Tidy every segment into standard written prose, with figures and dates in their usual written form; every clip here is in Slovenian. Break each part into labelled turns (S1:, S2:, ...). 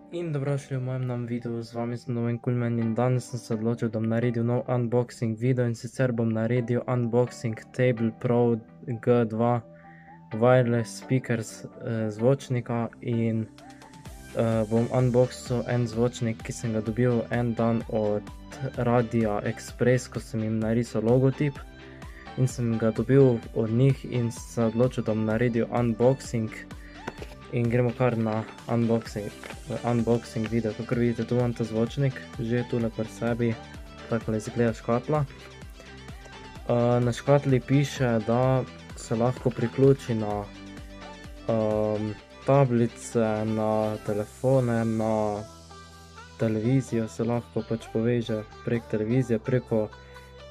S1: In dobrošli v mojem novem videu, z vami sem Noven Kulmen in danes sem se odločil, da bom naredil nov unboxing video in sicer bom naredil unboxing Table Pro G2 wireless speakers zvočnika in bom unboxil en zvočnik, ki sem ga dobil en dan od Radia Express, ko sem jim narisal logotip in sem ga dobil od njih in se odločil, da bom naredil unboxing. In gremo kar na unboxing video. Kakor vidite, tu imam ta zvočnik, že tule pri sebi, takole izgleda škatla. Na škatli piše, da se lahko priključi na tablice, na telefone, na televizijo se lahko pač poveže prek televizije, preko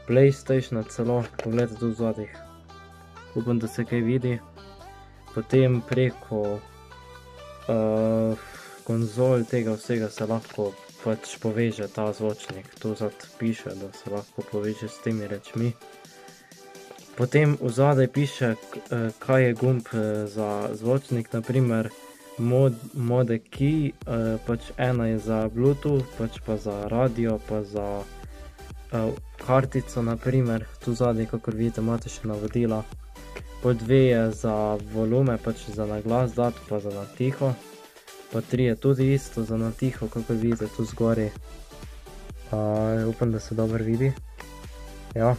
S1: PlayStationa celo, pogledajte tu v zadih. Upam, da se kaj vidi. Potem preko konzol tega vsega se lahko pač poveže ta zvočnik. Tu zad piše, da se lahko poveže s temi rečmi. Potem v zadaj piše, kaj je gumb za zvočnik, naprimer mode key, pač ena je za Bluetooth, pač pa za radio, pa za kartico naprimer. Tu zadaj, kakor vidite, imate še navodila. Po 2 je za volume, pač za naglas dati, pa za na tiho. Po 3 je tudi isto za na tiho, kakor vidite tu zgori. Upam, da se dobro vidi. Ja.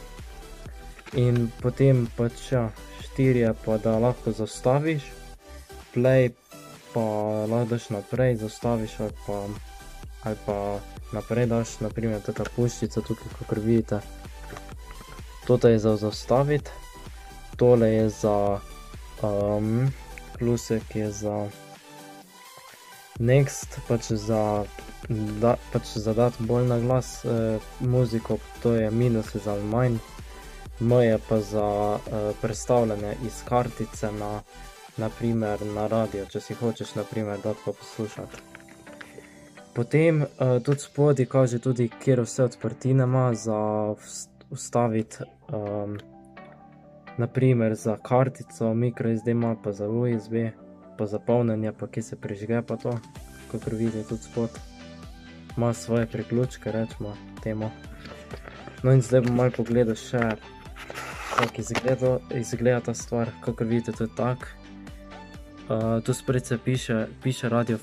S1: In potem pač 4 je pa, da lahko zaustaviš. Play pa lahko daš naprej, zaustaviš ali pa naprej daš, naprimer teta puščica tukaj, kakor vidite. Toto je za zaustaviti. Tole je za plusek je za next, pač za dati bolj na glas muziko, to je minus za manj. M je pa za prestavljanje iz kartice na naprimer na radio, če si hočeš naprimer dati pa poslušati. Potem tudi spodaj kaže tudi, kjer vse odprtine ima za vstaviti naprimer za kartico, microSD ima pa za USB, pa za polnjenje, pa kje se prižge pa to, kakor vidite tudi spod. Ima svoje priključke, rečemo temu. No in zdaj bom malo pogledal še, kako izgleda ta stvar, kakor vidite, to je tak. Tu spred se piše Radio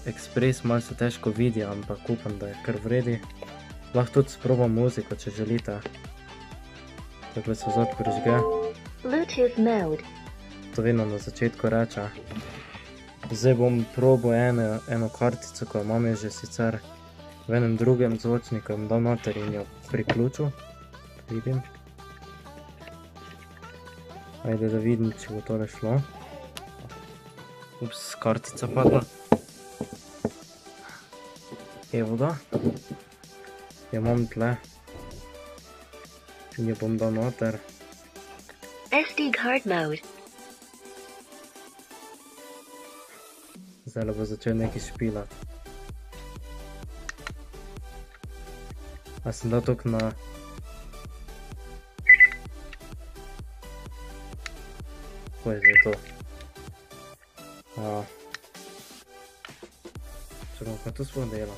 S1: Express, malo se težko vidi, ampak upam, da je kar vredi. Lahko tudi sprobam muziko, če želite. Takole se vzad prižge.
S2: Bluetooth mode.
S1: To vedno na začetku reče. Zdaj bom probal eno kartico, ko jo imam že sicer v enem drugem zvočniku, jim dal noter in jo priključil. Vidim. Ajde, da vidim, če bo tole šlo. Ups, kartica padla. Evo ga. Jo imam tle. In jo bom dal noter.
S2: SD card mode.
S1: Zdaj bo začel nekaj špilati. A sem dal tok na... Kaj je zdaj to? Čakaj, kaj tu smo dela?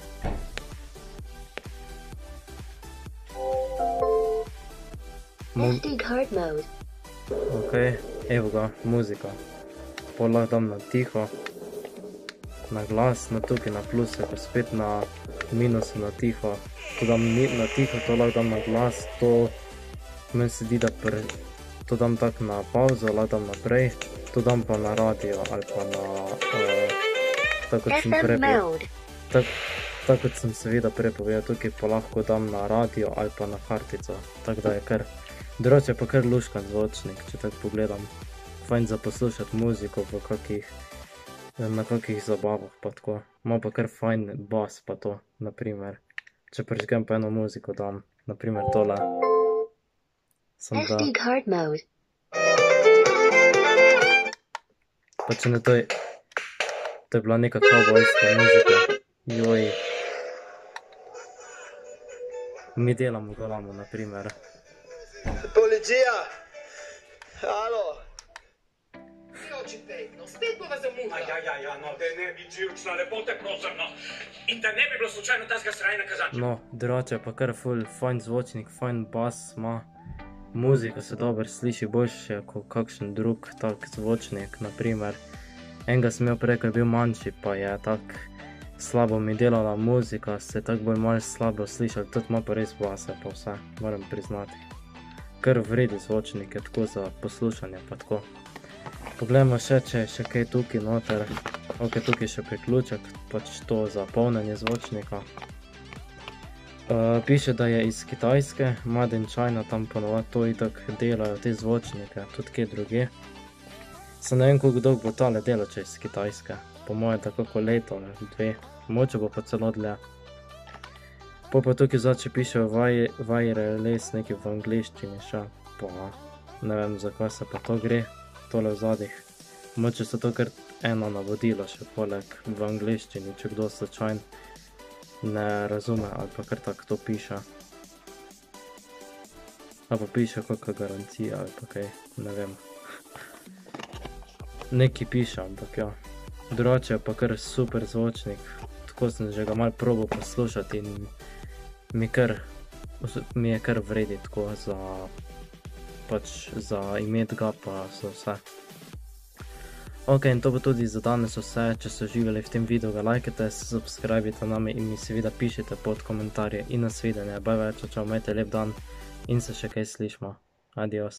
S2: SD card mode.
S1: Ok, evo ga, muzika. Pol lahko dam na tiho, na glas, na tukaj na plus, pa spet na minus na tiho. To dam na tiho, to lahko dam na glas, to meni se di, da to dam tak na pauzo, lahko dam naprej, to dam pa na radio ali pa na tako kot sem seveda prej povedal, tukaj pa lahko dam na radio ali pa na kartico, tako da je kar. Drugače je pa kar luškan zvočnik, če tako pogledam. Fajn za poslušati muziko na kakih zabavah pa tako. Ima pa kar fajn bas pa to, naprimer. Če prižgem pa eno muziko dam, naprimer tole.
S2: SD card mode.
S1: Pa če ne to je bila neka cowboyska muzika. Joj. Mi delamo golamo, naprimer.
S3: Policija! Alo! oči pekno, spet bova zamudila.
S4: Ja, no, da ne bi živčna, lepo te prosim, no. In da ne bi bilo slučajno tazga srajna kazanča.
S1: No, drugače pa kar ful, fajn zvočnik, fajn bas ima. Muzika se dobro sliši boljše kot kakšen drug tak zvočnik, naprimer. Enega sem imel prej, ko je bil manjši, pa je tak slabo mi delala muzika, se tako bolj malo slabo slišal, tudi ima pa res base pa vse, moram priznati. Kar vredi zvočnik je tako za poslušanje pa tako. Poglejmo še, če je še kaj tukaj noter. Ok, tukaj še priključek, pač to za polnjenje zvočnika. Piše, da je iz Kitajske, Made in China, tam ponovadi to itak delajo te zvočnike, tudi kje druge. Se ne vem, koliko dolgo bo tale delal, če je iz Kitajske. Po moje tako kot leto, ne, 2, moče bo pa celo dlje. Pa tukaj zadnje piše wireless nekaj v angliščini še, pa ne vem, zakaj se pa to gre, tole v zadih. Moče se to kar eno navodilo še poleg v angliščini, če kdo slučajno ne razume ali pa kar tako to piše. Ali pa piše kakšna garancija ali pa kaj, ne vem. Neki piše, ampak ja. Drugače je pa kar super zvočnik, tako sem že ga malo probal poslušati in mi je kar vredi tako za imeti ga pa za vse. Ok, in to bo tudi za danes vse, če ste uživali v tem videu, ga lajkajte, se subscribite name in mi seveda pišite pod komentarje in nasvidenje. Bye, čau, imejte lep dan in se še kaj slišimo. Adios.